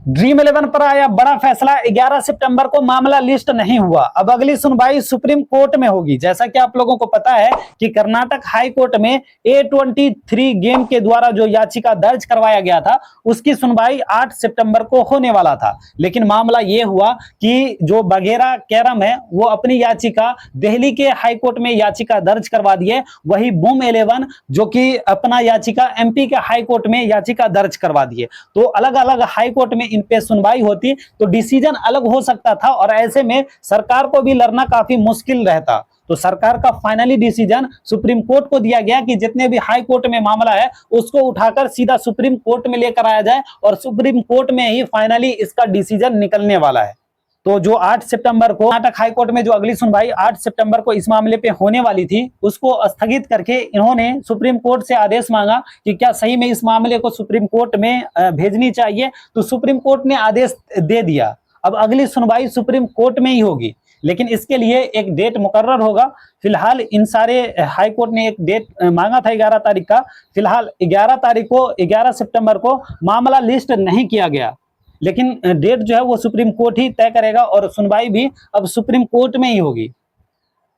Dream 11 पर आया बड़ा फैसला। 11 सितंबर को मामला लिस्ट नहीं हुआ। अब अगली सुनवाई सुप्रीम कोर्ट में होगी। जैसा कि आप लोगों को पता है कि कर्नाटक हाई कोर्ट में A23 गेम के द्वारा जो याचिका दर्ज करवाया गया था उसकी सुनवाई 8 सितंबर को होने वाला था। लेकिन मामला यह हुआ कि जो बघेरा कैरम है वो अपनी याचिका दिल्ली के हाई कोर्ट में याचिका दर्ज करवा दिए, वही बूम 11 जो कि अपना याचिका MP के हाई कोर्ट में याचिका दर्ज करवा दिए। तो अलग अलग हाई कोर्ट में इन पे सुनवाई होती तो डिसीजन अलग हो सकता था और ऐसे में सरकार को भी लड़ना काफी मुश्किल रहता। तो सरकार का फाइनली डिसीजन सुप्रीम कोर्ट को दिया गया कि जितने भी हाई कोर्ट में मामला है उसको उठाकर सीधा सुप्रीम कोर्ट में लेकर आया जाए और सुप्रीम कोर्ट में ही फाइनली इसका डिसीजन निकलने वाला है। तो जो 8 सितंबर को कर्नाटक हाई कोर्ट में जो अगली सुनवाई 8 सितंबर को इस मामले पे होने वाली थी उसको स्थगित करके इन्होंने सुप्रीम कोर्ट से आदेश मांगा कि क्या सही में इस मामले को सुप्रीम कोर्ट में भेजनी चाहिए। तो सुप्रीम कोर्ट ने आदेश दे दिया। अब अगली सुनवाई सुप्रीम कोर्ट में ही होगी, लेकिन इसके लिए एक डेट मुकर्रर होगा। फिलहाल इन सारे हाई कोर्ट ने एक डेट मांगा था 11 तारीख का। फिलहाल 11 सितंबर को मामला लिस्ट नहीं किया गया, लेकिन डेट जो है वो सुप्रीम कोर्ट ही तय करेगा और सुनवाई भी अब सुप्रीम कोर्ट में ही होगी।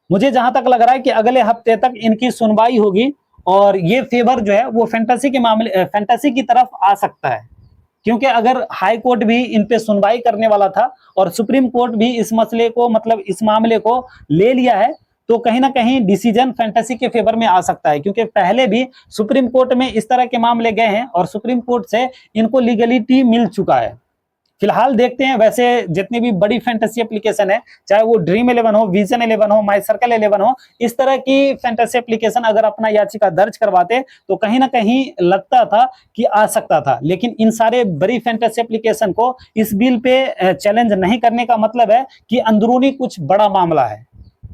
मुझे जहां तक लग रहा है कि अगले हफ्ते तक इनकी सुनवाई होगी और ये फेवर जो है वो फैंटेसी की तरफ आ सकता है, क्योंकि अगर हाई कोर्ट भी इन पे सुनवाई करने वाला था और सुप्रीम कोर्ट भी इस मसले को इस मामले को ले लिया है तो कहीं ना कहीं डिसीजन फैंटेसी के फेवर में आ सकता है, क्योंकि पहले भी सुप्रीम कोर्ट में इस तरह के मामले गए हैं और सुप्रीम कोर्ट से इनको लीगलिटी मिल चुका है। फिलहाल देखते हैं। वैसे जितनी भी बड़ी फैंटेसी एप्लीकेशन है, चाहे वो ड्रीम 11 हो, विजन 11 हो, माई सर्कल 11 हो, इस तरह की फैंटेसी एप्लीकेशन अगर अपना याचिका दर्ज करवाते तो कहीं ना कहीं लगता था कि आ सकता था। लेकिन इन सारे बड़ी फैंटेसी एप्लीकेशन को इस बिल पे चैलेंज नहीं करने का मतलब है कि अंदरूनी कुछ बड़ा मामला है,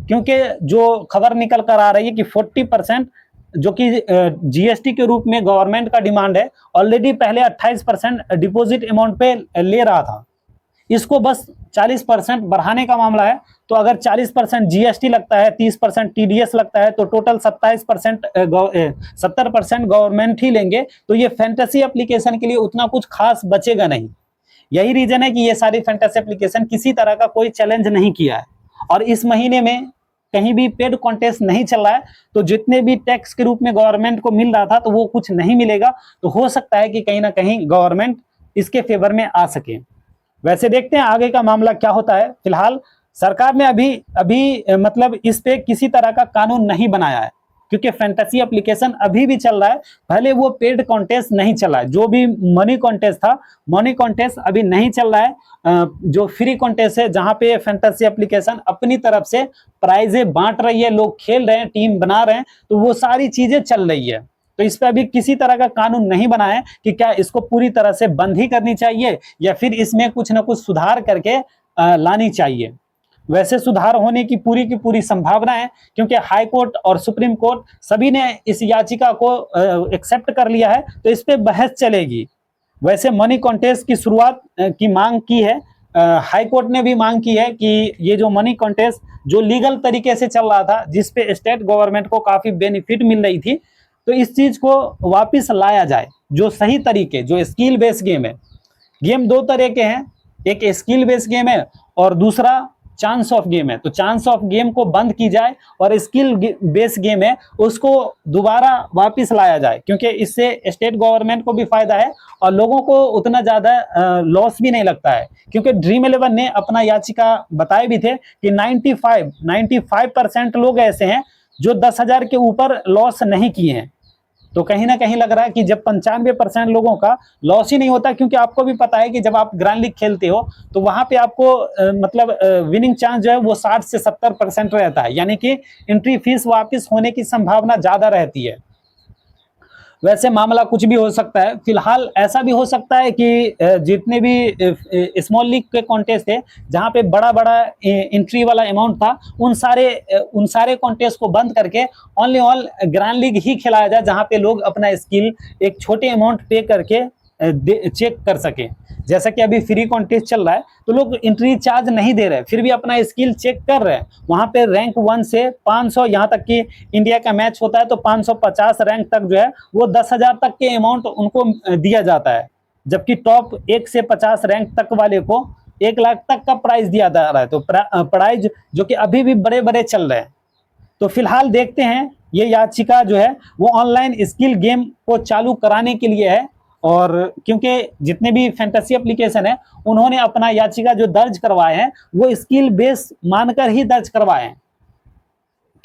क्योंकि जो खबर निकल कर आ रही है कि 40% जो कि GST के रूप में गवर्नमेंट का डिमांड है, ऑलरेडी पहले 28% डिपॉजिट अमाउंट पे ले रहा था, इसको बस 40% बढ़ाने का मामला है। तो अगर 40% GST लगता है, 30% TDS लगता है, तो टोटल 70% गवर्नमेंट ही लेंगे। तो ये फैंटेसी एप्लीकेशन के लिए उतना कुछ खास बचेगा नहीं। यही रीजन है कि ये सारी फैंटेसी एप्लीकेशन किसी तरह का कोई चैलेंज नहीं किया है और इस महीने में कहीं भी पेड कॉन्टेस्ट नहीं चल रहा है। तो जितने भी टैक्स के रूप में गवर्नमेंट को मिल रहा था तो वो कुछ नहीं मिलेगा। तो हो सकता है कि कहीं ना कहीं गवर्नमेंट इसके फेवर में आ सके। वैसे देखते हैं आगे का मामला क्या होता है। फिलहाल सरकार ने अभी इस पे किसी तरह का कानून नहीं बनाया है, क्योंकि फैंटेसी एप्लीकेशन अभी भी चल रहा है, भले वो पेड कॉन्टेस्ट नहीं चला है। जो भी मनी कॉन्टेस्ट था, मनी कॉन्टेस्ट अभी नहीं चल रहा है। जो फ्री कॉन्टेस्ट है जहां पे फैंटेसी एप्लीकेशन अपनी तरफ से प्राइजें बांट रही है, लोग खेल रहे हैं, टीम बना रहे हैं, तो वो सारी चीजें चल रही है। तो इस पे अभी किसी तरह का कानून नहीं बना है कि क्या इसको पूरी तरह से बंद ही करनी चाहिए या फिर इसमें कुछ ना कुछ सुधार करके लानी चाहिए। वैसे सुधार होने की पूरी संभावना है, क्योंकि हाई कोर्ट और सुप्रीम कोर्ट सभी ने इस याचिका को एक्सेप्ट कर लिया है, तो इस पे बहस चलेगी। वैसे मनी कॉन्टेस्ट की शुरुआत की मांग की है, हाई कोर्ट ने भी मांग की है कि ये जो मनी कॉन्टेस्ट जो लीगल तरीके से चल रहा था, जिसपे स्टेट गवर्नमेंट को काफी बेनिफिट मिल रही थी, तो इस चीज को वापिस लाया जाए। जो सही तरीके, जो स्किल बेस्ड गेम है, गेम दो तरह के हैं, एक स्किल बेस्ड गेम है और दूसरा चांस ऑफ गेम है। तो चांस ऑफ गेम को बंद की जाए और स्किल बेस्ड गेम है उसको दोबारा वापस लाया जाए, क्योंकि इससे स्टेट गवर्नमेंट को भी फायदा है और लोगों को उतना ज्यादा लॉस भी नहीं लगता है। क्योंकि ड्रीम 11 ने अपना याचिका बताए भी थे कि 95% लोग ऐसे हैं जो 10,000 के ऊपर लॉस नहीं किए हैं। तो कहीं ना कहीं लग रहा है कि जब 95% लोगों का लॉस ही नहीं होता, क्योंकि आपको भी पता है कि जब आप ग्रैंड लीग खेलते हो तो वहां पे आपको विनिंग चांस जो है वो 60 से 70% रहता है, यानी कि एंट्री फीस वापस होने की संभावना ज्यादा रहती है। वैसे मामला कुछ भी हो सकता है। फिलहाल ऐसा भी हो सकता है कि जितने भी स्मॉल लीग के कॉन्टेस्ट थे जहां पे बड़ा एंट्री वाला अमाउंट था, उन सारे कॉन्टेस्ट को बंद करके ओनली ऑल ग्रैंड लीग ही खिलाया जाए, जहां पे लोग अपना स्किल एक छोटे अमाउंट पे करके चेक कर सके। जैसा कि अभी फ्री कॉन्टेस्ट चल रहा है तो लोग एंट्री चार्ज नहीं दे रहे, फिर भी अपना स्किल चेक कर रहे हैं। वहां पे रैंक 1 से 500, यहाँ तक कि इंडिया का मैच होता है तो 550 रैंक तक जो है वो 10,000 तक के अमाउंट उनको दिया जाता है। जबकि टॉप 1 से 50 रैंक तक वाले को 1 लाख तक का प्राइज दिया जा रहा है। तो प्राइज जो कि अभी भी बड़े बड़े चल रहे हैं। तो फिलहाल देखते हैं, ये याचिका जो है वो ऑनलाइन स्किल गेम को चालू कराने के लिए है। और क्योंकि जितने भी फैंटेसी एप्लीकेशन है उन्होंने अपना याचिका जो दर्ज करवाए हैं वो स्किल बेस मानकर ही दर्ज करवाए हैं,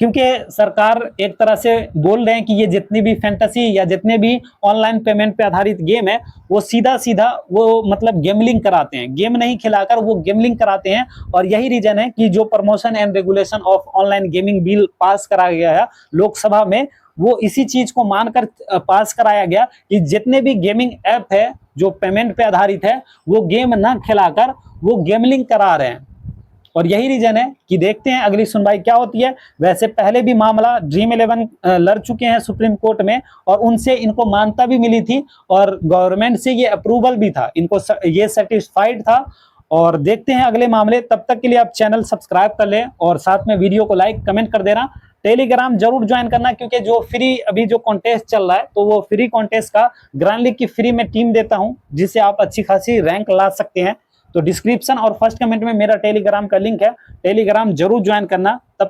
क्योंकि सरकार एक तरह से बोल रहे हैं कि ये जितनी भी फैंटेसी या जितने भी ऑनलाइन पेमेंट पे आधारित गेम है वो सीधा सीधा वो मतलब गेमलिंग कराते हैं, गेम नहीं खिलाकर वो गेमलिंग कराते हैं। और यही रीजन है कि जो promotion and regulation of online gaming bill pass करा गया है लोकसभा में, वो इसी चीज को मानकर पास कराया गया कि जितने भी गेमिंग ऐप है जो पेमेंट पे आधारित है वो गेम ना खिलाकर वो गेमलिंग करा रहे हैं। और यही रीजन है कि देखते हैं अगली सुनवाई क्या होती है। वैसे पहले भी मामला ड्रीम 11 लड़ चुके हैं सुप्रीम कोर्ट में और उनसे इनको मान्यता भी मिली थी और गवर्नमेंट से ये अप्रूवल भी था, इनको ये सेटिस्फाइड था। और देखते हैं अगले मामले, तब तक के लिए आप चैनल सब्सक्राइब कर लें और साथ में वीडियो को लाइक कमेंट कर देना। टेलीग्राम जरूर ज्वाइन करना, क्योंकि जो फ्री अभी जो कॉन्टेस्ट चल रहा है तो वो फ्री कॉन्टेस्ट का ग्रैंड लीग की फ्री में टीम देता हूं जिससे आप अच्छी खासी रैंक ला सकते हैं। तो डिस्क्रिप्शन और फर्स्ट कमेंट में मेरा टेलीग्राम का लिंक है, टेलीग्राम जरूर ज्वाइन करना। तब